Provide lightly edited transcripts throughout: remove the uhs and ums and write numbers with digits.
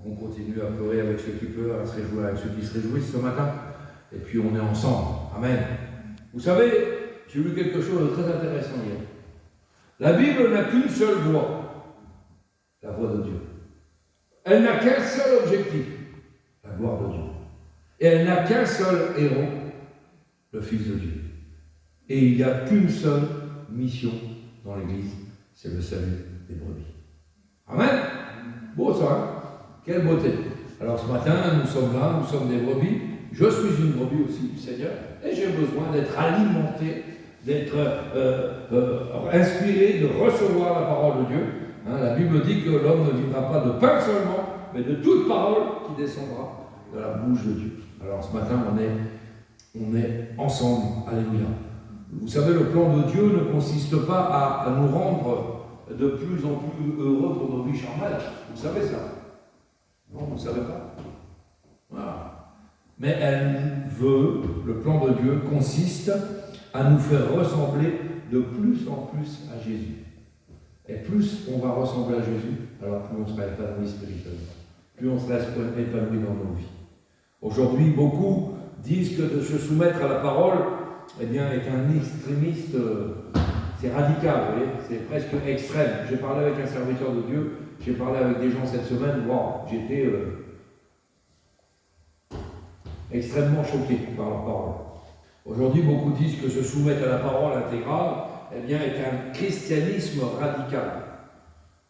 On continue à pleurer avec ceux qui pleurent, à se réjouir avec ceux qui se réjouissent ce matin. Et puis on est ensemble. Amen. Vous savez, j'ai lu quelque chose de très intéressant hier. La Bible n'a qu'une seule voix, la voix de Dieu. Elle n'a qu'un seul objectif, la gloire de Dieu. Et elle n'a qu'un seul héros, le Fils de Dieu. Et il n'y a qu'une seule mission dans l'Église, c'est le salut des brebis. Amen. Beau ça, hein? Quelle beauté. Alors ce matin, nous sommes là, nous sommes des brebis. Je suis une brebis aussi du Seigneur et j'ai besoin d'être alimenté, d'être inspiré, de recevoir la parole de Dieu. Hein, la Bible dit que l'homme ne vivra pas de pain seulement, mais de toute parole qui descendra de la bouche de Dieu. Alors ce matin, on est ensemble. Alléluia. Vous savez, le plan de Dieu ne consiste pas à nous rendre de plus en plus heureux pour nos vies charnelles. Vous savez ça? Non, vous ne savez pas. Voilà. Mais le plan de Dieu consiste à nous faire ressembler de plus en plus à Jésus. Et plus on va ressembler à Jésus, alors plus on sera épanoui spirituellement, plus on sera épanoui dans nos vies. Aujourd'hui, beaucoup disent que de se soumettre à la parole, eh bien, est un extrémiste, c'est radical, vous voyez, c'est presque extrême. J'ai parlé avec un serviteur de Dieu, j'ai parlé avec des gens cette semaine, wow, j'étais extrêmement choqué par leur parole. Aujourd'hui, beaucoup disent que se soumettre à la parole intégrale, eh bien, est un christianisme radical.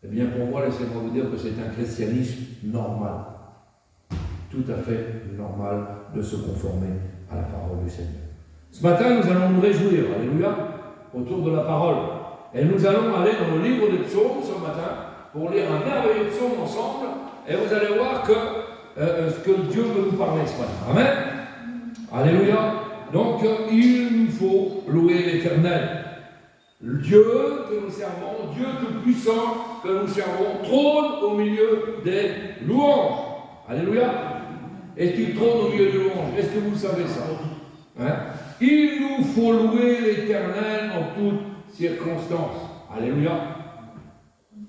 Eh bien, pour moi, laissez-moi vous dire que c'est un christianisme normal. Tout à fait normal de se conformer à la parole du Seigneur. Ce matin, nous allons nous réjouir, alléluia, autour de la parole. Et nous allons aller dans le livre des psaumes ce matin pour lire un merveilleux psaume ensemble. Et vous allez voir que ce que Dieu veut nous parler ce matin. Amen. Alléluia. Donc, il nous faut louer l'Éternel. Dieu que nous servons, Dieu tout-puissant que nous servons, trône au milieu des louanges. Alléluia. Est-ce qu'il trône au milieu des louanges? Est-ce que vous le savez ça? Hein? Il nous faut louer l'Éternel en toutes circonstances. Alléluia.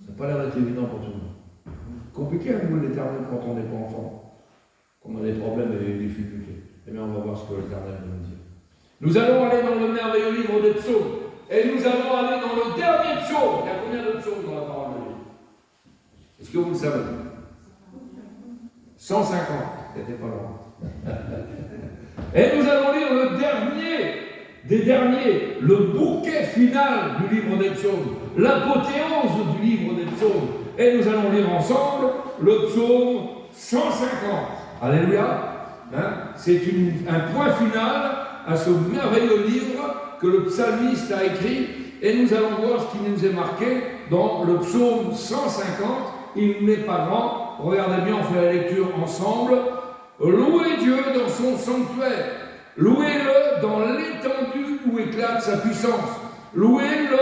Ça n'a pas l'air d'être évident pour tout le monde. Compliqué à louer l'Éternel quand on n'est pas enfant, qu'on a des problèmes et des difficultés. Eh bien, on va voir ce que l'Éternel veut nous dire. Nous allons aller dans le merveilleux livre des psaumes. Et nous allons aller dans le dernier psaume. Il y a combien de psaumes dans la parole de Dieu? Est-ce que vous le savez? 150. C'était pas loin. Et nous allons lire le dernier des derniers, le bouquet final du livre des psaumes, l'apothéose du livre des psaumes. Et nous allons lire ensemble le psaume 150. Alléluia. Hein? C'est un point final à ce merveilleux livre que le psalmiste a écrit. Et nous allons voir ce qui nous est marqué dans le psaume 150. Il n'est pas grand. Regardez bien, on fait la lecture ensemble. Louez Dieu dans son sanctuaire. Louez-le dans l'étendue où éclate sa puissance. Louez-le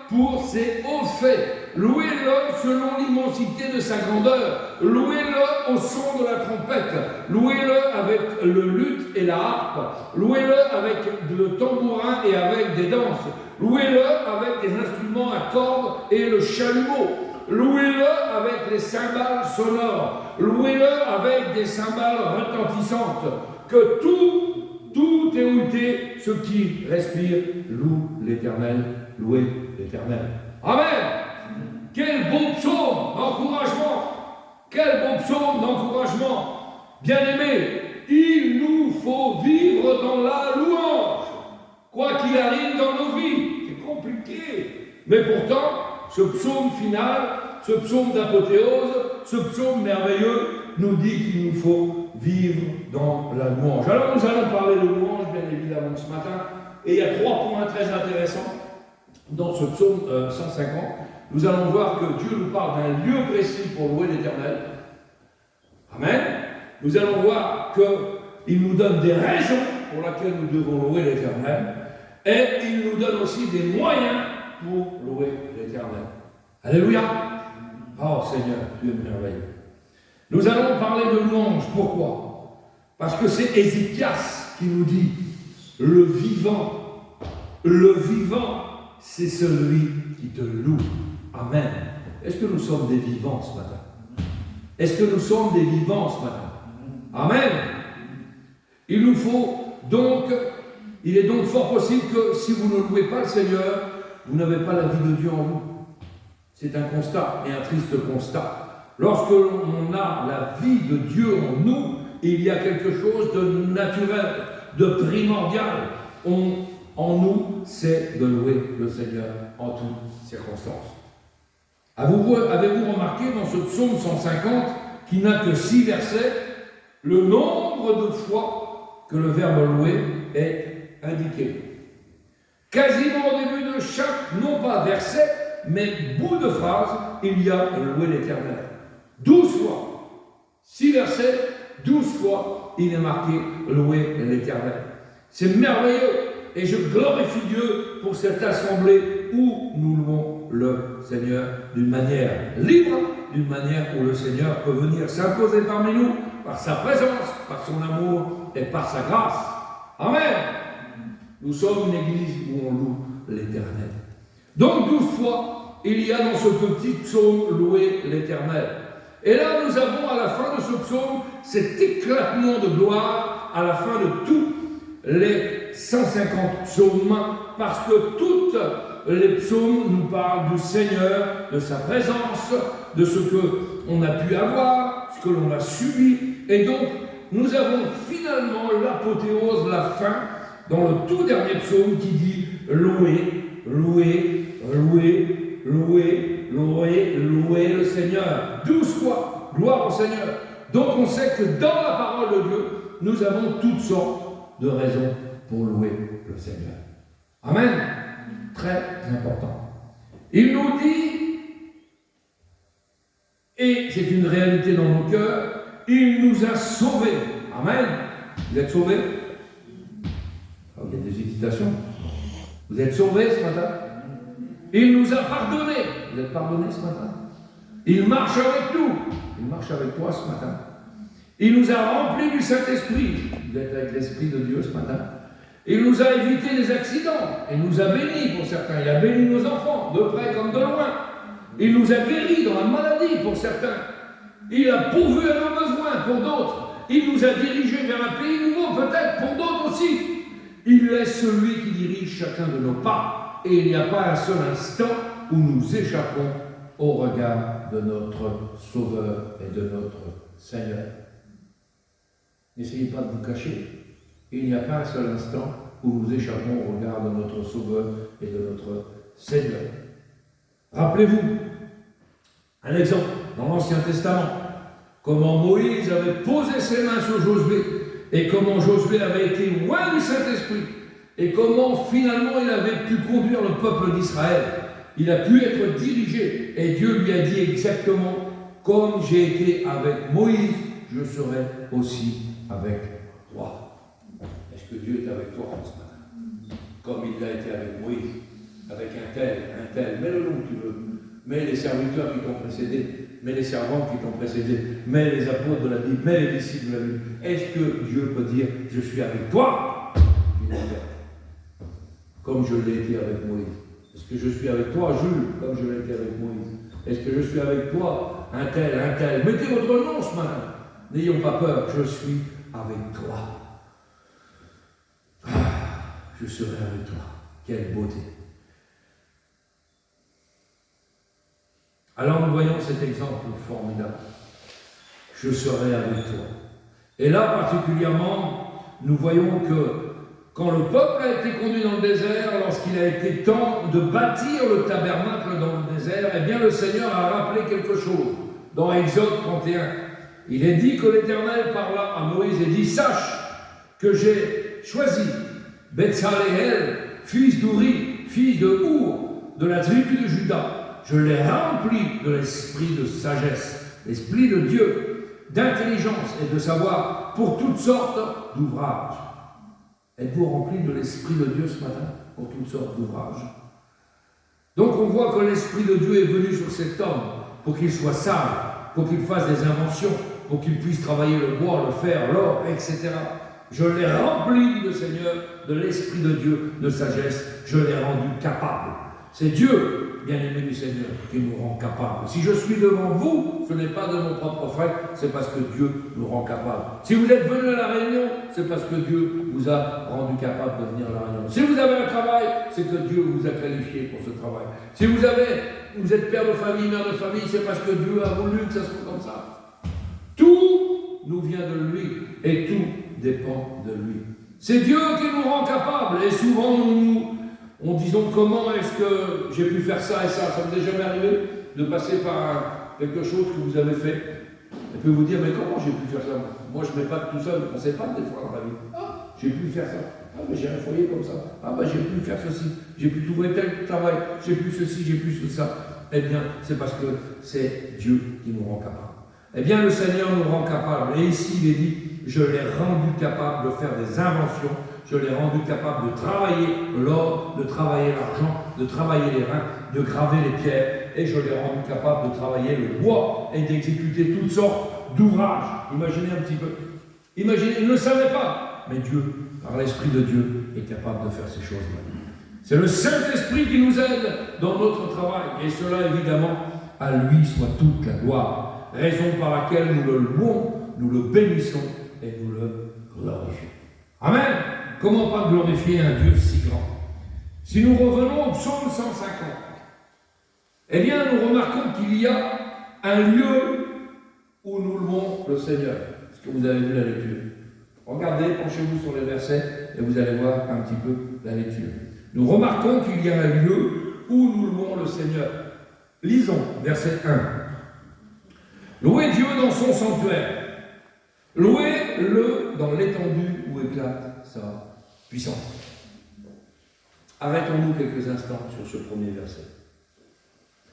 pour ses hauts faits. Louez-le selon l'immensité de sa grandeur. Louez-le au son de la trompette. Louez-le avec le luth et la harpe. Louez-le avec le tambourin et avec des danses. Louez-le avec des instruments à cordes et le chalumeau. Louez-le avec les cymbales sonores. Louez-le avec des cymbales retentissantes. Que tout éhouté, ce qui respire, loue l'Éternel. Louez l'Éternel. Amen. Quel beau psaume d'encouragement. Quel beau psaume d'encouragement. Bien-aimés, il nous faut vivre dans la louange. Quoi qu'il arrive dans nos vies. C'est compliqué. Mais pourtant, ce psaume final, ce psaume d'apothéose, ce psaume merveilleux, nous dit qu'il nous faut vivre dans la louange. Alors nous allons parler de louange, bien évidemment, ce matin. Et il y a 3 points très intéressants dans ce psaume 150. Nous allons voir que Dieu nous parle d'un lieu précis pour louer l'Éternel. Amen. Nous allons voir qu'il nous donne des raisons pour lesquelles nous devons louer l'Éternel. Et il nous donne aussi des moyens pour louer l'Éternel. Alléluia. Oh Seigneur, tu es merveilleux. Nous allons parler de louange. Pourquoi? Parce que c'est Ézéchias qui nous dit le vivant, c'est celui qui te loue. Amen. Est-ce que nous sommes des vivants ce matin? Est-ce que nous sommes des vivants ce matin? Amen. Il nous faut donc, il est donc fort possible que si vous ne louez pas le Seigneur, vous n'avez pas la vie de Dieu en vous. C'est un constat et un triste constat. Lorsque l'on a la vie de Dieu en nous, il y a quelque chose de naturel, de primordial. En nous, c'est de louer le Seigneur en toutes circonstances. Avez-vous remarqué dans ce psaume 150, qui n'a que 6 versets, le nombre de fois que le verbe louer est indiqué? Quasiment au début de chaque, non pas verset, mais bout de phrase, il y a louer l'Éternel. 12 fois. 6 versets, 12 fois, il est marqué louer l'Éternel. C'est merveilleux. Et je glorifie Dieu pour cette assemblée où nous louons le Seigneur d'une manière libre, d'une manière où le Seigneur peut venir s'imposer parmi nous par sa présence, par son amour et par sa grâce. Amen. Nous sommes une église où on loue l'Éternel. Donc 12 fois, il y a dans ce petit psaume louer l'Éternel. Et là, nous avons à la fin de ce psaume cet éclatement de gloire à la fin de tous les 150 psaumes, parce que toutes les psaumes nous parlent du Seigneur, de sa présence, de ce qu'on a pu avoir, ce que l'on a subi. Et donc, nous avons finalement l'apothéose, la fin, dans le tout dernier psaume qui dit « Louez, louez, louez, louez, louez, louez le Seigneur ». 12 fois, gloire au Seigneur. Donc on sait que dans la parole de Dieu, nous avons toutes sortes de raisons pour louer le Seigneur. Amen. Très important. Il nous dit, et c'est une réalité dans nos cœurs, il nous a sauvés. Amen. Vous êtes sauvés? Il y a des hésitations. Vous êtes sauvés ce matin? Il nous a pardonnés. Vous êtes pardonnés ce matin? Il marche avec nous. Il marche avec toi ce matin. Il nous a remplis du Saint-Esprit. Vous êtes avec l'Esprit de Dieu ce matin. Il nous a évité des accidents. Il nous a bénis pour certains. Il a béni nos enfants, de près comme de loin. Il nous a guéris dans la maladie pour certains. Il a pourvu à nos besoins pour d'autres. Il nous a dirigés vers un pays nouveau, peut-être pour d'autres aussi. Il est celui qui dirige chacun de nos pas. Et il n'y a pas un seul instant où nous échappons au regard de notre Sauveur et de notre Seigneur. N'essayez pas de vous cacher. Il n'y a pas un seul instant où nous échappons au regard de notre Sauveur et de notre Seigneur. Rappelez-vous un exemple dans l'Ancien Testament, comment Moïse avait posé ses mains sur Josué et comment Josué avait été loin du Saint-Esprit et comment finalement il avait pu conduire le peuple d'Israël. Il a pu être dirigé et Dieu lui a dit exactement: comme j'ai été avec Moïse, je serai aussi avec toi. Est-ce que Dieu est avec toi ce matin? Comme il l'a été avec Moïse, avec un tel, mets le nom que tu veux, mets les serviteurs qui t'ont précédé, mets les servants qui t'ont précédé, mets les apôtres de la Bible, mets les disciples de la Bible. Est-ce que Dieu peut dire: je suis avec toi? Comme je l'ai été avec Moïse. Est-ce que je suis avec toi, Jules, comme je l'ai été avec Moïse? Est-ce que je suis avec toi, un tel? Mettez votre nom ce matin. N'ayons pas peur, je suis avec toi. Je serai avec toi. Quelle beauté. Alors nous voyons cet exemple formidable. Je serai avec toi. Et là particulièrement, nous voyons que quand le peuple a été conduit dans le désert, lorsqu'il a été temps de bâtir le tabernacle dans le désert, eh bien le Seigneur a rappelé quelque chose. Dans Exode 31, il est dit que l'Éternel parla à Moïse et dit: sache que j'ai choisi Betsaleel, fils d'Uri, fils de Our, de la tribu de Juda. Je l'ai rempli de l'esprit de sagesse, l'esprit de Dieu, d'intelligence et de savoir pour toutes sortes d'ouvrages. Êtes-vous rempli de l'Esprit de Dieu ce matin pour toutes sortes d'ouvrages? Donc on voit que l'Esprit de Dieu est venu sur cet homme pour qu'il soit sage, pour qu'il fasse des inventions, pour qu'il puisse travailler le bois, le fer, l'or, etc. Je l'ai rempli, dit le Seigneur, de l'Esprit de Dieu, de sagesse. Je l'ai rendu capable. C'est Dieu bien-aimé du Seigneur, qui nous rend capables. Si je suis devant vous, ce n'est pas de mon propre frère, c'est parce que Dieu nous rend capables. Si vous êtes venu à la réunion, c'est parce que Dieu vous a rendu capable de venir à la réunion. Si vous avez un travail, c'est que Dieu vous a qualifié pour ce travail. Si vous êtes père de famille, mère de famille, c'est parce que Dieu a voulu que ça soit comme ça. Tout nous vient de lui et tout dépend de lui. C'est Dieu qui nous rend capables et souvent on disons comment est-ce que j'ai pu faire ça et ça. Ça m'est jamais arrivé de passer par quelque chose que vous avez fait et puis vous dire mais comment j'ai pu faire ça? Moi je ne mets pas tout ça, on ne sait pas des fois dans la vie. Ah, j'ai pu faire ça. Ah, mais j'ai un foyer comme ça. Ah, ben j'ai pu faire ceci. J'ai pu trouver tel travail. J'ai pu ceci, j'ai pu ça. Eh bien, c'est parce que c'est Dieu qui nous rend capables. Eh bien, le Seigneur nous rend capables. Et ici, il est dit, je l'ai rendu capable de faire des inventions. Je l'ai rendu capable de travailler l'or, de travailler l'argent, de travailler les reins, de graver les pierres. Et je l'ai rendu capable de travailler le bois et d'exécuter toutes sortes d'ouvrages. Imaginez un petit peu. Imaginez, il ne le savait pas. Mais Dieu, par l'Esprit de Dieu, est capable de faire ces choses-là. C'est le Saint-Esprit qui nous aide dans notre travail. Et cela, évidemment, à lui soit toute la gloire. Raison par laquelle nous le louons, nous le bénissons et nous le glorifions. Amen. Comment pas glorifier un Dieu si grand? Si nous revenons au psaume 150, eh bien, nous remarquons qu'il y a un lieu où nous louons le Seigneur. Est-ce que vous avez vu la lecture? Regardez, penchez-vous sur les versets et vous allez voir un petit peu la lecture. Nous remarquons qu'il y a un lieu où nous louons le Seigneur. Lisons, verset 1. Louez Dieu dans son sanctuaire. Louez-le dans l'étendue où éclate sa puissance. Arrêtons-nous quelques instants sur ce premier verset.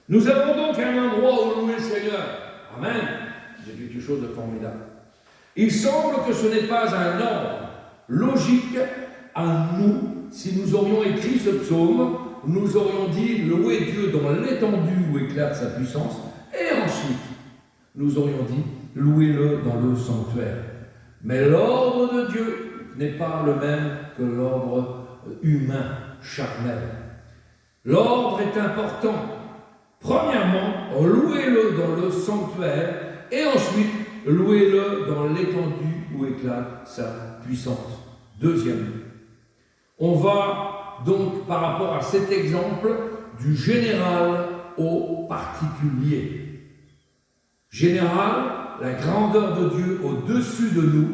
Nous avons donc un endroit où louer le Seigneur. Amen. C'est quelque chose de formidable. Il semble que ce n'est pas un ordre logique à nous. Si nous aurions écrit ce psaume, nous aurions dit louer Dieu dans l'étendue où éclate sa puissance, et ensuite nous aurions dit louez-le dans le sanctuaire. Mais l'ordre de Dieu n'est pas le même que l'ordre humain, charnel. L'ordre est important. Premièrement, louez-le dans le sanctuaire, et ensuite louez-le dans l'étendue où éclate sa puissance. Deuxièmement, on va donc par rapport à cet exemple du général au particulier. Général, la grandeur de Dieu au-dessus de nous,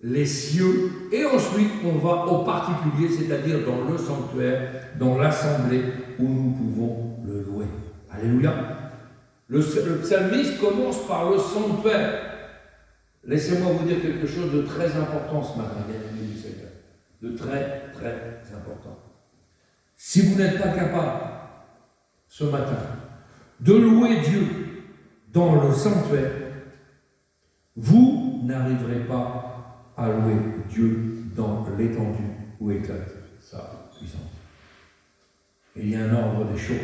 les cieux, et ensuite on va au particulier, c'est-à-dire dans le sanctuaire, dans l'assemblée où nous pouvons le louer. Alléluia. Le psalmiste commence par le sanctuaire. Laissez-moi vous dire quelque chose de très important ce matin, bien-aimés du Seigneur. De très, très important. Si vous n'êtes pas capable, ce matin, de louer Dieu dans le sanctuaire, vous n'arriverez pas à louer Dieu dans l'étendue où éclate sa puissance. Et il y a un ordre des choses.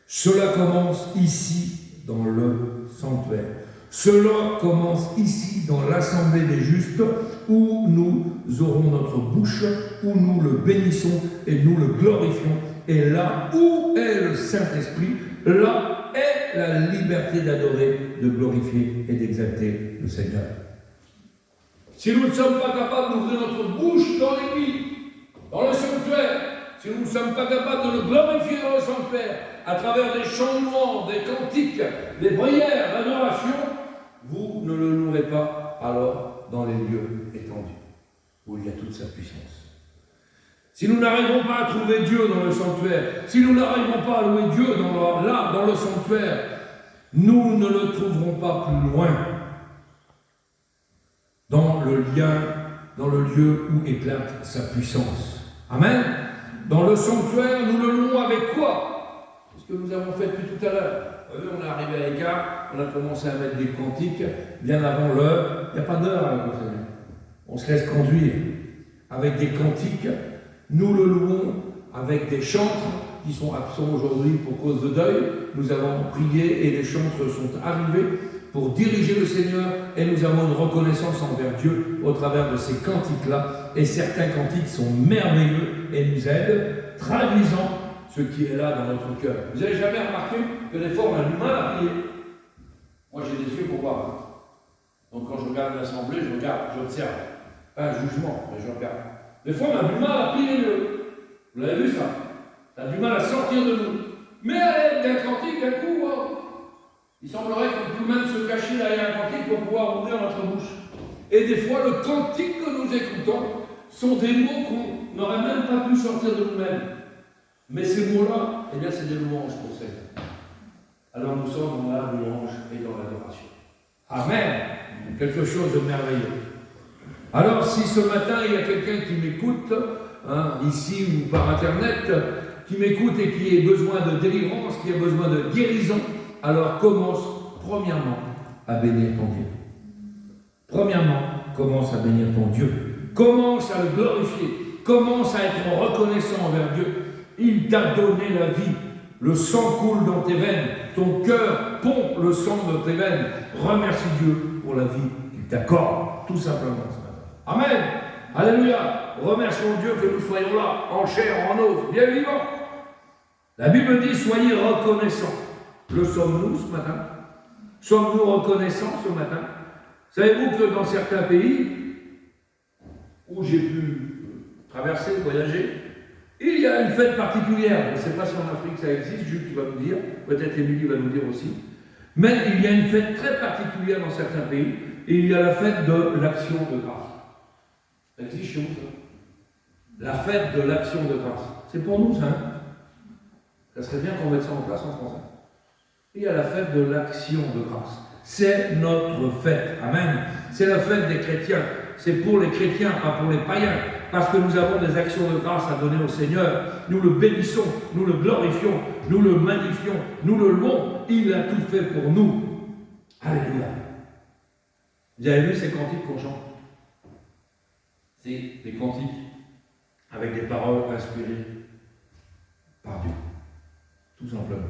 Cela commence ici, dans le sanctuaire. Cela commence ici, dans l'assemblée des justes, où nous aurons notre bouche, où nous le bénissons et nous le glorifions. Et là où est le Saint-Esprit, là est la liberté d'adorer, de glorifier et d'exalter le Seigneur. Si nous ne sommes pas capables d'ouvrir notre bouche dans l'église, dans le sanctuaire, si nous ne sommes pas capables de le glorifier dans le sanctuaire, à travers des chants de louange, des cantiques, des prières, l'adoration, vous ne le louerez pas alors dans les lieux étendus, où il y a toute sa puissance. Si nous n'arrivons pas à trouver Dieu dans le sanctuaire, si nous n'arrivons pas à louer Dieu dans le sanctuaire, nous ne le trouverons pas plus loin, dans le lieu où éclate sa puissance. Amen. Dans le sanctuaire, nous le louons avec quoi? Ce que nous avons fait depuis tout à l'heure. On est arrivé à l'écart, on a commencé à mettre des cantiques bien avant l'heure. Il n'y a pas d'heure avec le Seigneur. On se laisse conduire avec des cantiques. Nous le louons avec des chantres qui sont absents aujourd'hui pour cause de deuil. Nous avons prié et les chantres sont arrivés pour diriger le Seigneur et nous avons une reconnaissance envers Dieu au travers de ces cantiques-là. Et certains cantiques sont merveilleux et nous aident, traduisant ce qui est là dans notre cœur. Vous n'avez jamais remarqué que des fois on a du mal à prier? Moi j'ai des yeux pour voir. Donc quand je regarde l'assemblée, je regarde, j'observe. Pas un jugement, mais je regarde. Des fois on a du mal à prier Dieu. Vous l'avez vu ça? On a du mal à sortir de nous. Mais à l'aide d'un cantique, d'un coup, wow, il semblerait qu'on peut même se cacher derrière un cantique pour pouvoir ouvrir notre bouche. Et des fois, le cantique que nous écoutons sont des mots qu'on n'aurait même pas pu sortir de nous-mêmes. Mais ces mots-là, eh bien, c'est des louanges pour Seigneur. Alors nous sommes dans la louange et dans l'adoration. Amen. Quelque chose de merveilleux. Alors, si ce matin, il y a quelqu'un qui m'écoute, ici ou par Internet, qui m'écoute et qui a besoin de délivrance, qui a besoin de guérison, alors commence premièrement à bénir ton Dieu. Premièrement, commence à bénir ton Dieu. Commence à le glorifier. Commence à être reconnaissant envers Dieu. Il t'a donné la vie. Le sang coule dans tes veines. Ton cœur pompe le sang de tes veines. Remercie Dieu pour la vie qu'il t'accorde. Tout simplement ce matin. Amen. Alléluia. Remercions Dieu que nous soyons là, en chair, en os, bien vivants. La Bible dit, soyez reconnaissants. Le sommes-nous ce matin? Sommes-nous reconnaissants ce matin? Savez-vous que dans certains pays où j'ai pu traverser, voyager, il y a une fête particulière. Je ne sais pas si en Afrique ça existe, Jules, tu vas nous dire, peut-être Émilie va nous dire aussi. Mais il y a une fête très particulière dans certains pays, et il y a la fête de l'action de grâce. Ça existe chez vous, ça? La fête de l'action de grâce. C'est pour nous, ça, hein? Ça serait bien qu'on mette ça en place en français. Il y a la fête de l'action de grâce. C'est notre fête. Amen. C'est la fête des chrétiens. C'est pour les chrétiens, pas pour les païens. Parce que nous avons des actions de grâce à donner au Seigneur. Nous le bénissons, nous le glorifions, nous le magnifions, nous le louons. Il a tout fait pour nous. Alléluia. Vous avez vu ces cantiques qu'on chante? C'est des cantiques avec des paroles inspirées par Dieu. Tout simplement.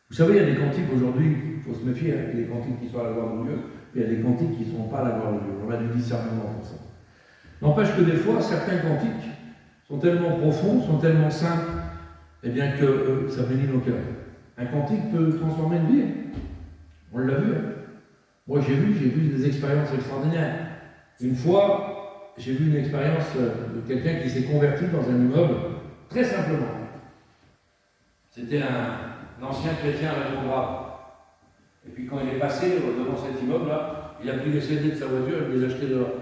Vous savez, il y a des cantiques aujourd'hui, il faut se méfier, il y a des cantiques qui sont à la gloire de Dieu, mais il y a des cantiques qui ne sont pas à la gloire de Dieu. On a du discernement pour ça. N'empêche que des fois, certains cantiques sont tellement profonds, sont tellement simples, eh bien que ça bénit nos cœurs. Un cantique peut transformer une vie. On l'a vu. Hein. Moi, j'ai vu des expériences extraordinaires. Une fois, j'ai vu une expérience de quelqu'un qui s'est converti dans un immeuble, très simplement. C'était un ancien chrétien rétrograde. Et puis quand il est passé devant cet immeuble-là, il a pris les CD de sa voiture et il les a achetés dehors.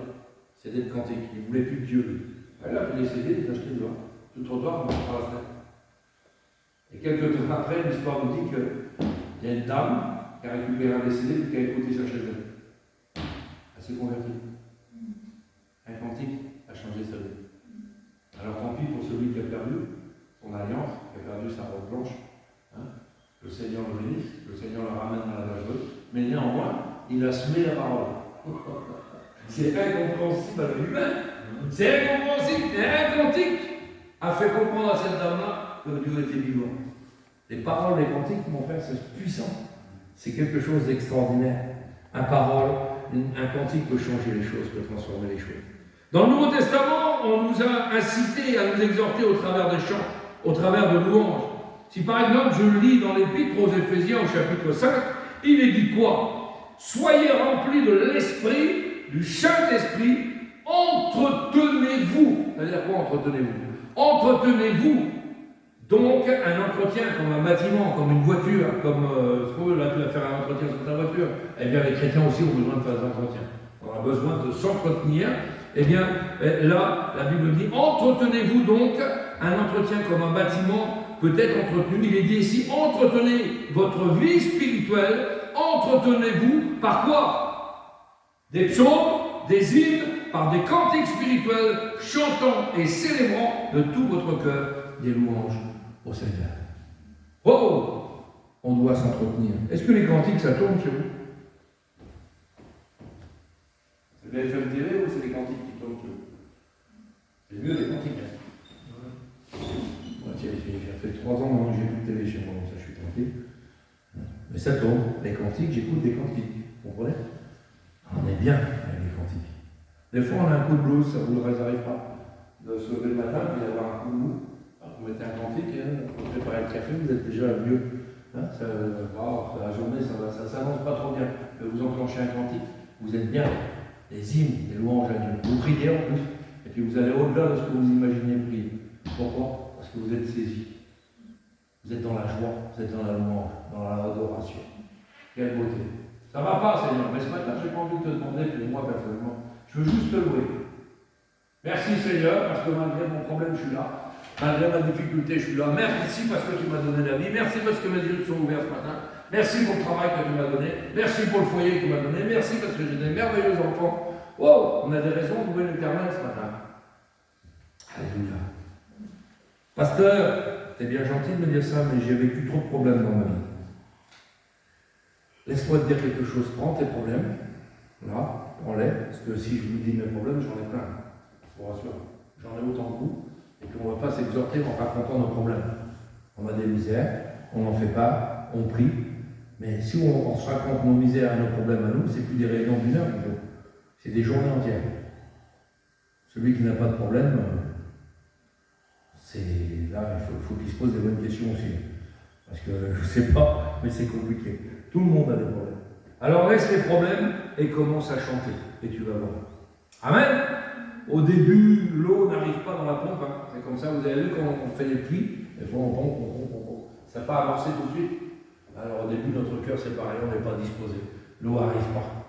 CD de cantique. Il ne voulait plus de Dieu, lui. Il a pris les CD et il les a achetés dehors. Tout le trottoir, on marche par la fenêtre. Et quelques temps après, l'histoire nous dit qu'il y a une dame qui a récupéré un des CD et qui a écouté ça chez elle. Elle s'est convertie. Un cantique a changé sa vie. Alors tant pis pour celui qui a perdu son alliance, qui a perdu sa robe blanche. Hein? Le Seigneur le bénisse, le Seigneur le ramène dans la vacheuse, mais néanmoins, il a semé la parole. C'est incompréhensible à lui-même. C'est incompréhensible. Mais un cantique a fait comprendre à cette dame-là que Dieu était vivant. Les paroles des cantiques, mon frère, c'est puissant. C'est quelque chose d'extraordinaire. Un cantique peut changer les choses, peut transformer les choses. Dans le Nouveau Testament, on nous a incités à nous exhorter au travers des chants, au travers de louanges. Si par exemple je lis dans l'Épître aux Éphésiens au chapitre 5, il est dit quoi? Soyez remplis de l'Esprit, du Saint-Esprit, entretenez-vous. C'est-à-dire quoi entretenez-vous? Entretenez-vous. Donc un entretien comme un bâtiment, comme une voiture, comme là tu vas faire un entretien sur ta voiture, eh bien les chrétiens aussi ont besoin de faire des entretiens. On a besoin de s'entretenir. Eh bien, là, la Bible dit, entretenez-vous donc, un entretien comme un bâtiment peut être entretenu. Il est dit ici, entretenez votre vie spirituelle, entretenez-vous par quoi? Des psaumes, des hymnes, par des cantiques spirituels, chantant et célébrant de tout votre cœur des louanges au Seigneur. Oh! On doit s'entretenir. Est-ce que les cantiques, ça tourne chez vous? C'est BFM TV ou c'est les cantiques qui tournent chez vous? C'est mieux les cantiques. Moi, j'ai fait 3 ans maintenant que j'ai plus de télé chez moi, donc ça je suis tranquille. Mais ça tourne. Les cantiques, j'écoute des cantiques. Vous comprenez? On est bien avec les cantiques. Des fois, on a un coup de blues, ça vous arrive pas de se lever le matin et d'avoir un coup de mou. vous mettez un cantique, vous préparez le café, vous êtes déjà mieux. Hein, la journée, ça s'annonce pas trop bien. Vous enclenchez un cantique, vous êtes bien. Les hymnes, les louanges à Dieu. Vous priez en plus. Et puis vous allez au-delà de ce que vous imaginez prier. Pourquoi? Parce que vous êtes saisi. Vous êtes dans la joie, vous êtes dans la louange, dans l'adoration. Quelle beauté. Ça ne va pas, Seigneur, mais ce matin, je n'ai pas envie de te demander, pour moi personnellement. Je veux juste te louer. Merci, Seigneur, parce que malgré mon problème, je suis là. Malgré ma difficulté, je suis là. Merci parce que tu m'as donné la vie. Merci parce que mes yeux sont ouverts ce matin. Merci pour le travail que tu m'as donné. Merci pour le foyer que tu m'as donné. Merci parce que j'ai des merveilleux enfants. Oh, on a des raisons de louer l'Éternel ce matin. Alléluia. Pasteur, t'es bien gentil de me dire ça, mais j'ai vécu trop de problèmes dans ma vie. Laisse-moi te dire quelque chose. Prends tes problèmes, là, prends-les, parce que si je vous dis mes problèmes, j'en ai plein. Je vous rassure. J'en ai autant que vous, et qu'on ne va pas s'exhorter en racontant nos problèmes. On a des misères, on n'en fait pas, on prie, mais si on se raconte nos misères et nos problèmes à nous, c'est plus des réunions d'une heure qu'il faut. C'est des journées entières. Celui qui n'a pas de problème, c'est là, il faut qu'il se pose des bonnes questions aussi. Parce que je ne sais pas, mais c'est compliqué. Tout le monde a des problèmes. Alors laisse les problèmes et commence à chanter. Et tu vas voir. Amen. Au début, l'eau n'arrive pas dans la pompe. Hein. C'est comme ça, vous avez vu quand on fait les pluies, des fois on pompe. Ça n'a pas avancé tout de suite. Alors au début, notre cœur, c'est pareil, on n'est pas disposé. L'eau n'arrive pas.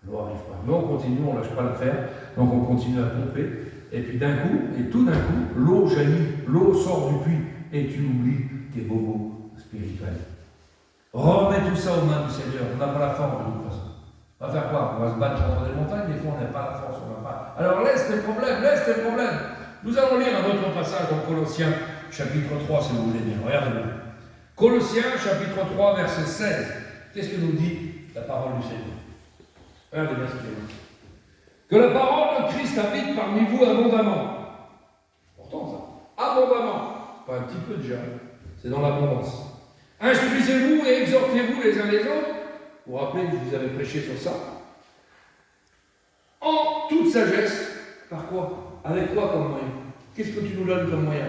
L'eau n'arrive pas. Mais on continue, on ne lâche pas l'affaire. Donc on continue à pomper. Et puis d'un coup, et tout d'un coup, l'eau jaillit, l'eau sort du puits. Et tu oublies tes bobos spirituels. Remets tout ça aux mains du Seigneur. On n'a pas la force de toute façon. On va faire quoi? On va se battre contre des montagnes, des fois on n'a pas la force, on n'a pas. Alors laisse tes problèmes, laisse tes problèmes. Nous allons lire un autre passage dans Colossiens, chapitre 3, si vous voulez bien. Regardez-le. Colossiens, chapitre 3, verset 16. Qu'est-ce que nous dit la parole du Seigneur? Regardez bien ce qu'il dit. Que la parole de Christ habite parmi vous abondamment. Important ça. Abondamment. Pas un petit peu déjà. C'est dans l'abondance. Instruisez-vous et exhortez-vous les uns les autres. Vous vous rappelez que je vous avais prêché sur ça. En toute sagesse. Par quoi? Avec quoi comme moyen? Qu'est-ce que tu nous donnes comme moyen?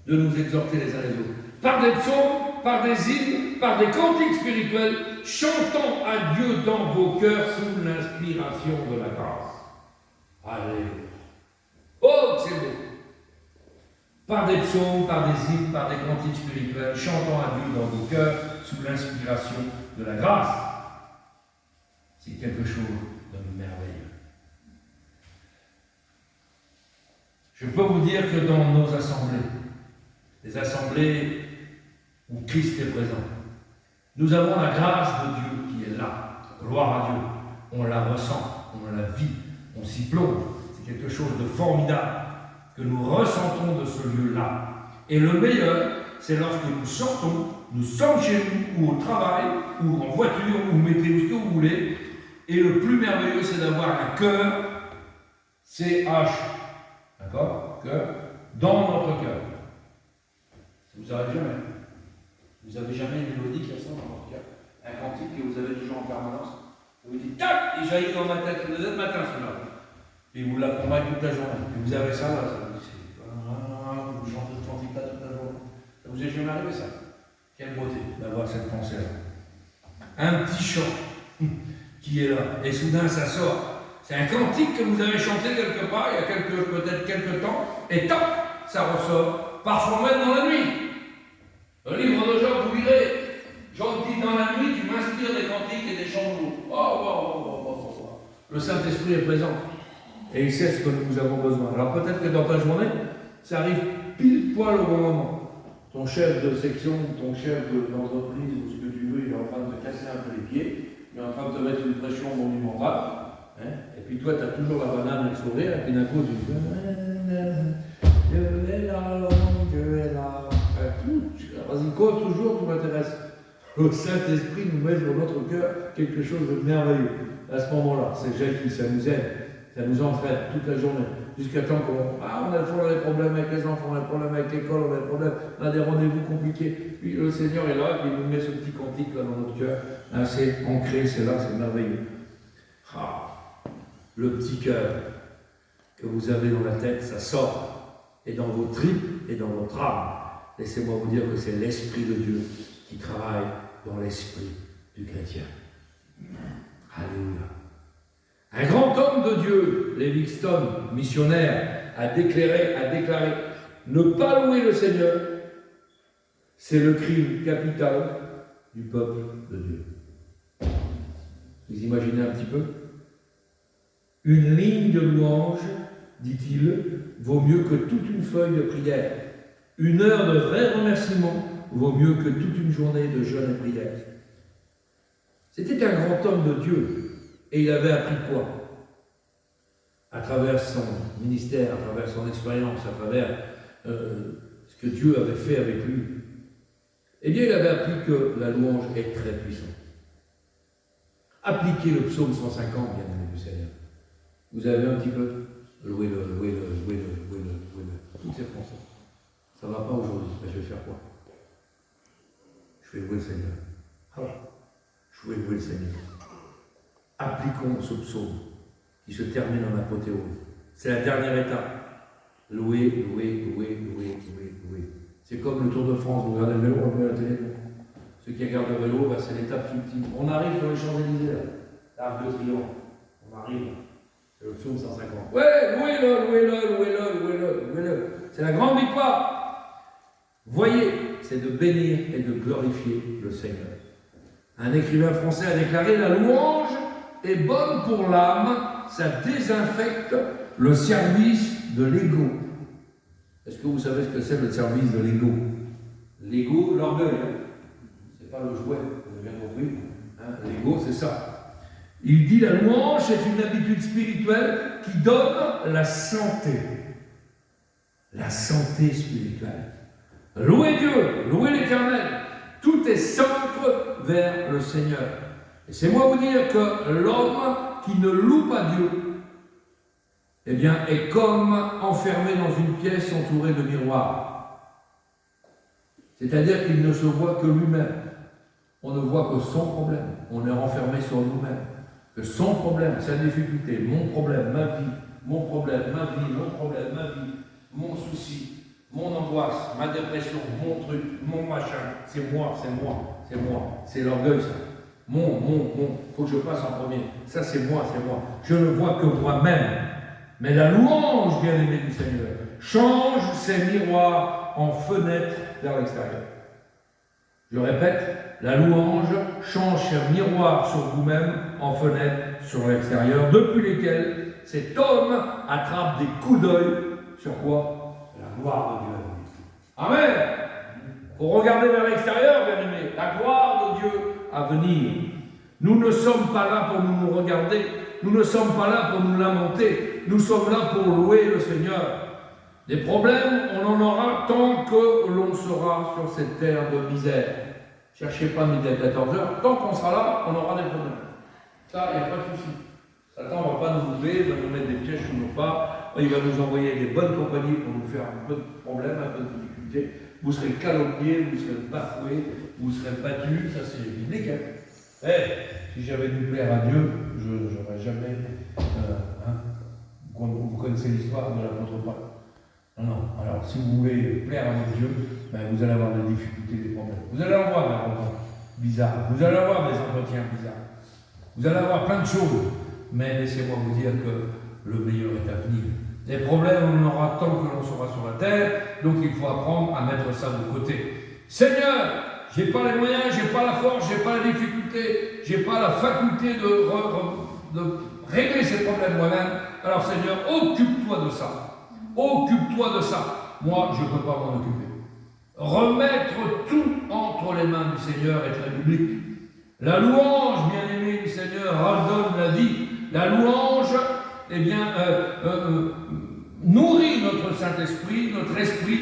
De nous exhorter les uns les autres. Par des psaumes, par des hymnes, par des cantiques spirituels, chantant à Dieu dans vos cœurs sous l'inspiration de la grâce. Alléluia. Oh, c'est beau. Par des psaumes, par des hymnes, par des cantiques spirituels, chantant à Dieu dans vos cœurs sous l'inspiration de la grâce. C'est quelque chose de merveilleux. Je peux vous dire que dans nos assemblées, les assemblées où Christ est présent, nous avons la grâce de Dieu qui est là. Gloire à Dieu. On la ressent, on la vit, on s'y plonge. C'est quelque chose de formidable que nous ressentons de ce lieu-là. Et le meilleur, c'est lorsque nous sortons, nous sommes chez nous, ou au travail, ou en voiture, ou mettez ce que vous voulez. Et le plus merveilleux, c'est d'avoir un cœur, C-H, d'accord? Cœur, dans notre cœur. Ça vous arrive jamais. Vous n'avez jamais une mélodie qui ressemble dans votre cœur. Un cantique que vous avez toujours en permanence. Vous dites, tac, il jaillit dans ma tête, le matin, celui-là. Et vous l'accompagnez toute la journée. Et vous avez ça là, vous chantez ce cantique-là toute la journée. Ça vous est jamais arrivé ça? Quelle beauté d'avoir cette pensée-là. Un petit chant qui est là, et soudain ça sort. C'est un cantique que vous avez chanté quelque part, il y a peut-être quelques temps, et top, ça ressort. Parfois même dans la nuit. Le livre de Job, vous lirez. Job dit dans la nuit, tu m'inspires des cantiques et des chants de loup. Oh. Le Saint-Esprit est présent. Et il sait ce que nous avons besoin. Alors peut-être que dans ta journée, ça arrive pile poil au bon moment. Ton chef de section, ton chef d'entreprise, ou ce que tu veux, il est en train de te casser un peu les pieds, il est en train de te mettre une pression monumentale, hein, et puis toi, tu as toujours la banane et le sourire, et puis d'un coup, tu dis Dieu est là, Dieu est là. Vas-y, cause toujours, tu m'intéresses. Le Saint-Esprit nous met dans notre cœur quelque chose de merveilleux. À ce moment-là, c'est joli, ça nous aide. Ça nous entraîne toute la journée, jusqu'à temps qu'on on a des problèmes avec les enfants, on a des problèmes avec l'école, on a des problèmes, on a des rendez-vous compliqués. Puis le Seigneur est là, et il nous met ce petit cantique là dans notre cœur. C'est ancré, c'est là, c'est merveilleux. Le petit cœur que vous avez dans la tête, ça sort. Et dans vos tripes, et dans notre âme. Laissez-moi vous dire que c'est l'Esprit de Dieu qui travaille dans l'esprit du chrétien. Alléluia. Un grand homme de Dieu, Livingstone, missionnaire, a déclaré ne pas louer le Seigneur, c'est le crime capital du peuple de Dieu. Vous imaginez un petit peu? Une ligne de louange, dit-il, vaut mieux que toute une feuille de prière. Une heure de vrai remerciement vaut mieux que toute une journée de jeûne et prière. C'était un grand homme de Dieu. Et il avait appris quoi? À travers son ministère, à travers son expérience, à travers ce que Dieu avait fait avec lui. Eh bien, il avait appris que la louange est très puissante. Appliquez le psaume 150, bien aimé du Seigneur. Vous avez un petit peu? Louez-le. Toutes ces chansons. Ça ne va pas aujourd'hui, mais je vais faire quoi? Je vais louer le Seigneur. Je vais louer le Seigneur. Appliquons ce psaume qui se termine en apothéose. C'est la dernière étape. Louer. C'est comme le Tour de France. Vous regardez le vélo, on voit la télé. Ceux qui regardent le vélo, c'est l'étape ultime. On arrive sur les Champs-Élysées, là. L'Arc de Triomphe. On arrive. C'est le psaume 150. Ouais, louez-le. C'est la grande victoire. Voyez, c'est de bénir et de glorifier le Seigneur. Un écrivain français a déclaré « La louange est bonne pour l'âme, ça désinfecte le service de l'ego. » Est-ce que vous savez ce que c'est le service de l'ego? L'ego, l'orgueil. C'est pas le jouet, vous avez bien compris. L'ego, c'est ça. Il dit « La louange est une habitude spirituelle qui donne la santé. » La santé spirituelle. Louez Dieu, louez l'Éternel. Tout est centre vers le Seigneur. Et c'est moi vous dire que l'homme qui ne loue pas Dieu, eh bien, est comme enfermé dans une pièce entourée de miroirs. C'est-à-dire qu'il ne se voit que lui-même. On ne voit que son problème. On est enfermé sur nous-mêmes. Que son problème, sa difficulté, mon problème, ma vie, mon problème, ma vie, mon problème, ma vie, mon souci, mon angoisse, ma dépression, mon truc, mon machin, c'est moi. C'est l'orgueil, ça. Faut que je passe en premier. Ça, c'est moi. Je ne vois que moi-même. Mais la louange, bien-aimé du Seigneur, change ses miroirs en fenêtres vers l'extérieur. Je répète, la louange change ses miroirs sur vous-même en fenêtres sur l'extérieur, depuis lesquels cet homme attrape des coups d'œil sur quoi? La gloire de Dieu. Amen. Pour regarder vers l'extérieur, bien aimé, la gloire de Dieu à venir. Nous ne sommes pas là pour nous regarder, nous ne sommes pas là pour nous lamenter, nous sommes là pour louer le Seigneur. Des problèmes, on en aura tant que l'on sera sur cette terre de misère. Cherchez pas midi à 14h, tant qu'on sera là, on aura des problèmes. Ça, il n'y a pas de souci. Satan ne va pas nous louper, il va nous mettre des pièges sous nos pas, il va nous envoyer des bonnes compagnies pour nous faire un peu de problèmes, un peu de difficultés. Vous serez calomniés, vous serez bafoués, vous serez battus, ça c'est biblique. Si j'avais dû plaire à Dieu, je n'aurais jamais. Vous connaissez l'histoire de l'apôtre Paul. Non. Alors, si vous voulez plaire à votre Dieu, vous allez avoir des difficultés, des problèmes. Vous allez avoir des rencontres bizarres. Vous allez avoir des entretiens bizarres. Vous allez avoir plein de choses. Mais laissez-moi vous dire que le meilleur est à venir. Les problèmes, on en aura tant que l'on sera sur la terre. Donc, il faut apprendre à mettre ça de côté. Seigneur, je n'ai pas les moyens, je n'ai pas la force, je n'ai pas la difficulté, je n'ai pas la faculté de régler ces problèmes moi-même. Alors, Seigneur, occupe-toi de ça. Occupe-toi de ça. Moi, je ne peux pas m'en occuper. Remettre tout entre les mains du Seigneur est très biblique. La louange, bien-aimé du Seigneur, redonne la vie. La louange, nourrit notre Saint-Esprit, notre esprit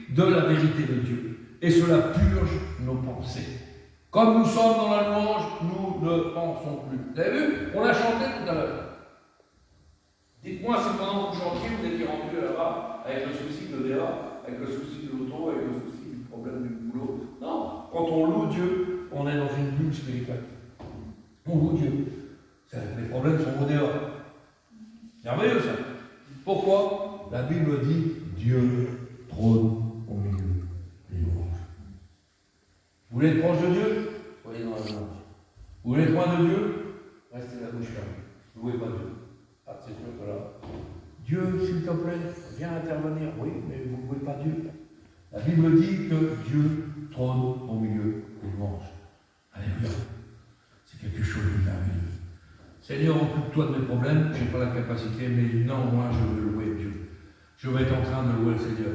de la vérité de Dieu. Et cela purge nos pensées. Comme nous sommes dans la louange, nous ne pensons plus. Vous avez vu? On a chanté tout à l'heure. Dites-moi si pendant que vous chantiez, vous étiez rendu là-bas avec le souci de l'EA, avec le souci de l'auto, avec le souci du problème du boulot. Non, quand on loue Dieu, on est dans une bulle spirituelle. On loue Dieu. Les problèmes sont au dehors. Merveilleux ça. Pourquoi? La Bible dit Dieu trône Louez pas Dieu. Ah, c'est sûr que là, Dieu, s'il te plaît, viens intervenir. Oui, mais vous ne louez pas Dieu. La Bible dit que Dieu trône au milieu des louanges. Alléluia. C'est quelque chose de merveilleux. Seigneur, occupe-toi de mes problèmes, je n'ai pas la capacité, mais non, moi je veux louer Dieu. Je vais être en train de louer le Seigneur.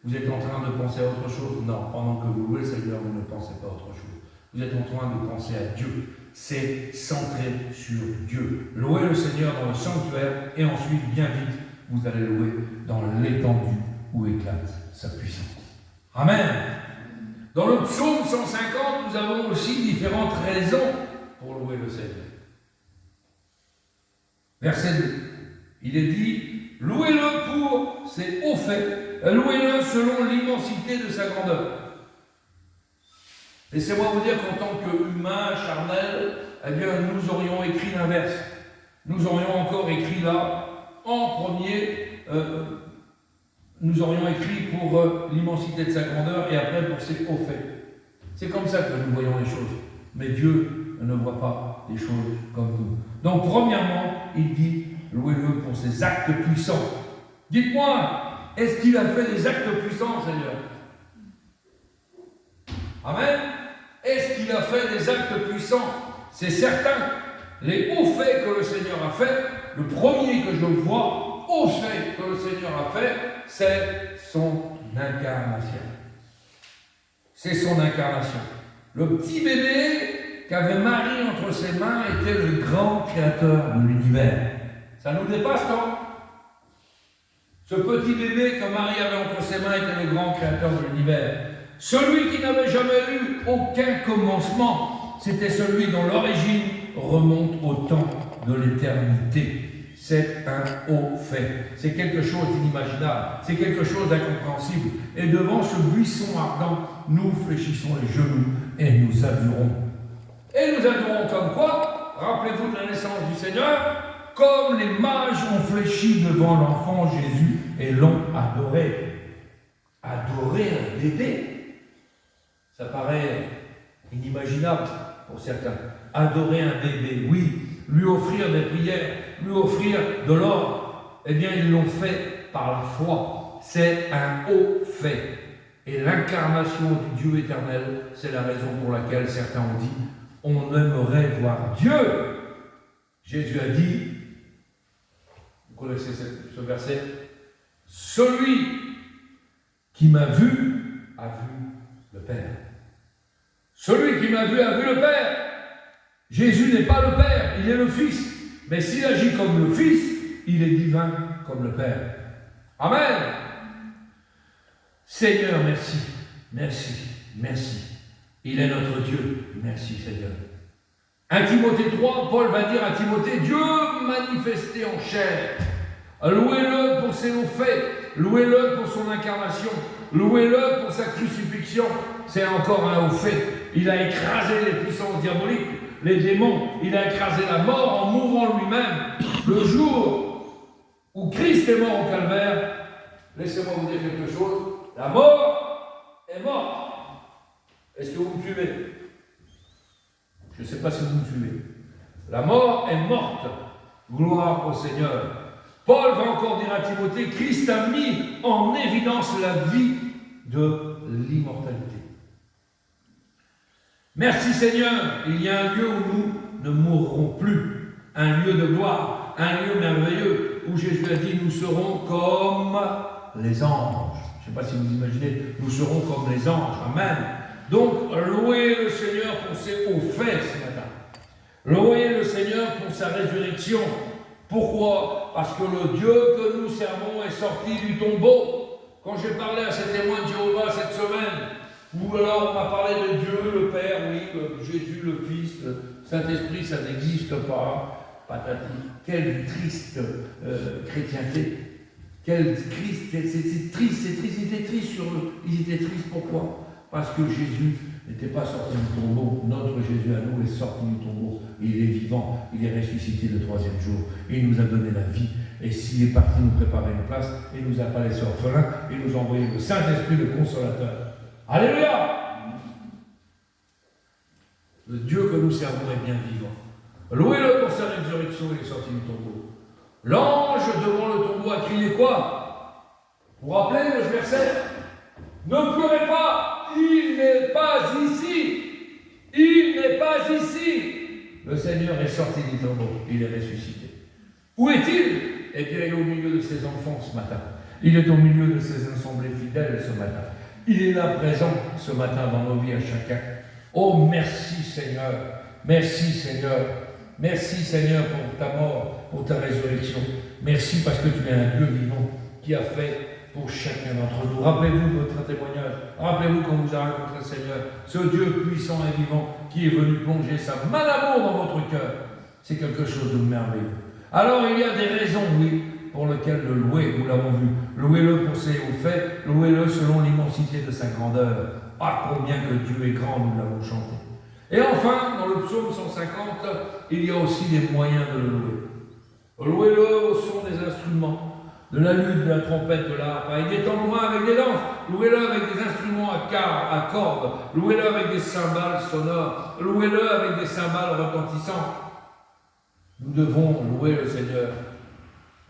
Vous êtes en train de penser à autre chose? Non, pendant que vous louez le Seigneur, vous ne pensez pas à autre chose. Vous êtes en train de penser à Dieu. C'est centré sur Dieu. Louez le Seigneur dans le sanctuaire et ensuite, bien vite, vous allez louer dans l'étendue où éclate sa puissance. Amen. Dans le psaume 150, nous avons aussi différentes raisons pour louer le Seigneur. Verset 2, il est dit, louez-le pour ses hauts faits, louez-le selon l'immensité de sa grandeur. Laissez-moi vous dire qu'en tant qu'humain charnel, eh bien, nous aurions écrit l'inverse. Nous aurions encore écrit là, en premier, nous aurions écrit pour l'immensité de sa grandeur et après pour ses hauts faits. C'est comme ça que nous voyons les choses. Mais Dieu ne voit pas les choses comme nous. Donc, premièrement, il dit, louez-le pour ses actes puissants. Dites-moi, est-ce qu'il a fait des actes puissants, Seigneur? Amen. Est-ce qu'il a fait des actes puissants? C'est certain. Les hauts faits que le Seigneur a fait, le premier que je vois, haut fait que le Seigneur a fait, c'est son incarnation. C'est son incarnation. Le petit bébé qu'avait Marie entre ses mains était le grand créateur de l'univers. Ça nous dépasse, non? Ce petit bébé que Marie avait entre ses mains était le grand créateur de l'univers. Celui qui n'avait jamais eu aucun commencement, c'était celui dont l'origine remonte au temps de l'éternité. C'est un haut fait. C'est quelque chose d'inimaginable. C'est quelque chose d'incompréhensible. Et devant ce buisson ardent, nous fléchissons les genoux et nous adorons. Et nous adorons comme quoi? Rappelez-vous de la naissance du Seigneur, comme les mages ont fléchi devant l'enfant Jésus et l'ont adoré. Adorer un bébé, ça paraît inimaginable pour certains. Adorer un bébé, oui. Lui offrir des prières, lui offrir de l'or, eh bien ils l'ont fait par la foi. C'est un haut fait. Et l'incarnation du Dieu éternel, c'est la raison pour laquelle certains ont dit, on aimerait voir Dieu. Jésus a dit, vous connaissez ce verset, celui qui m'a vu a vu le Père. Celui qui m'a vu a vu le Père. Jésus n'est pas le Père, il est le Fils. Mais s'il agit comme le Fils, il est divin comme le Père. Amen. Seigneur, merci, merci, merci. Il est notre Dieu. Merci Seigneur. 1 Timothée 3, Paul va dire à Timothée, Dieu manifesté en chair. Louez-le pour ses hauts faits, louez-le pour son incarnation, louez-le pour sa crucifixion. C'est encore un haut fait. Il a écrasé les puissances diaboliques, les démons. Il a écrasé la mort en mourant lui-même. Le jour où Christ est mort au calvaire, laissez-moi vous dire quelque chose, la mort est morte. Est-ce que vous me suivez? Je ne sais pas si vous me suivez. La mort est morte. Gloire au Seigneur. Paul va encore dire à Timothée, Christ a mis en évidence la vie de l'immortalité. Merci Seigneur, il y a un lieu où nous ne mourrons plus. Un lieu de gloire, un lieu merveilleux, où Jésus a dit, nous serons comme les anges. Je ne sais pas si vous imaginez, nous serons comme les anges. Amen. Donc, louez le Seigneur pour ses hauts faits ce matin. Louez le Seigneur pour sa résurrection. Pourquoi? Parce que le Dieu que nous servons est sorti du tombeau. Quand j'ai parlé à ces témoins de Jéhovah cette semaine, ou alors on m'a parlé de Dieu, le Père, oui, Jésus, le Fils, le Saint-Esprit, ça n'existe pas. Patati. Quelle triste chrétienté. Quel triste, c'est triste, ils étaient tristes ils étaient tristes, pourquoi? Parce que Jésus n'était pas sorti du tombeau. Notre Jésus à nous est sorti du tombeau. Il est vivant, il est ressuscité le 3e jour. Il nous a donné la vie. Et s'il est parti nous préparer une place, il ne nous a pas laissé orphelins, il nous a envoyé le Saint-Esprit, le Consolateur. Alléluia! Le Dieu que nous servons est bien vivant. Louez-le pour sa résurrection, il est sorti du tombeau. L'ange devant le tombeau a crié quoi? Vous vous rappelez le verset? Ne pleurez pas, il n'est pas ici. Il n'est pas ici. Le Seigneur est sorti du tombeau, il est ressuscité. Où est-il? Eh bien, il est au milieu de ses enfants ce matin. Il est au milieu de ses assemblées fidèles ce matin. Il est là présent ce matin dans nos vies à chacun. Oh, merci Seigneur. Merci Seigneur. Merci Seigneur pour ta mort, pour ta résurrection. Merci parce que tu es un Dieu vivant qui a fait pour chacun d'entre nous. Rappelez-vous votre témoignage. Rappelez-vous quand vous avez rencontré le Seigneur, ce Dieu puissant et vivant qui est venu plonger sa main d'amour dans votre cœur. C'est quelque chose de merveilleux. Alors il y a des raisons, oui, pour lesquelles le louer, nous l'avons vu. Louez-le pour ses hauts faits, louez-le selon l'immensité de sa grandeur. Ah, combien que Dieu est grand, nous l'avons chanté. Et enfin, dans le psaume 150, il y a aussi des moyens de le louer. Louez-le au son des instruments, de la lutte, de la trompette, de l'harpe, avec des tambourins, avec des danses. Louez-le avec des instruments à cordes. Louez-le avec des cymbales sonores. Louez-le avec des cymbales retentissantes. Nous devons louer le Seigneur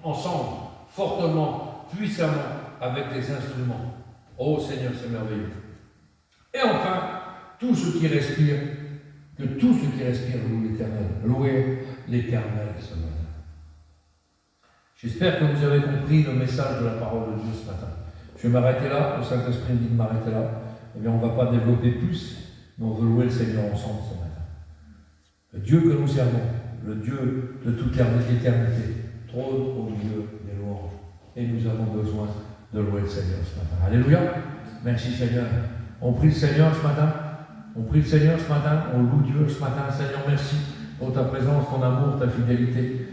ensemble, fortement, puissamment, avec des instruments. Oh Seigneur, c'est merveilleux. Et enfin, tout ce qui respire, que tout ce qui respire loue l'Éternel. Louez l'Éternel ce matin. J'espère que vous avez compris le message de la parole de Dieu ce matin. Je vais m'arrêter là, le Saint-Esprit me dit de m'arrêter là. Eh bien, on ne va pas développer plus, mais on veut louer le Seigneur ensemble ce matin. Le Dieu que nous servons, le Dieu de toute l'éternité, trône au milieu des louanges. Et nous avons besoin de louer le Seigneur ce matin. Alléluia. Merci Seigneur. On prie le Seigneur ce matin. On prie le Seigneur ce matin. On loue Dieu ce matin. Seigneur, merci pour ta présence, ton amour, ta fidélité.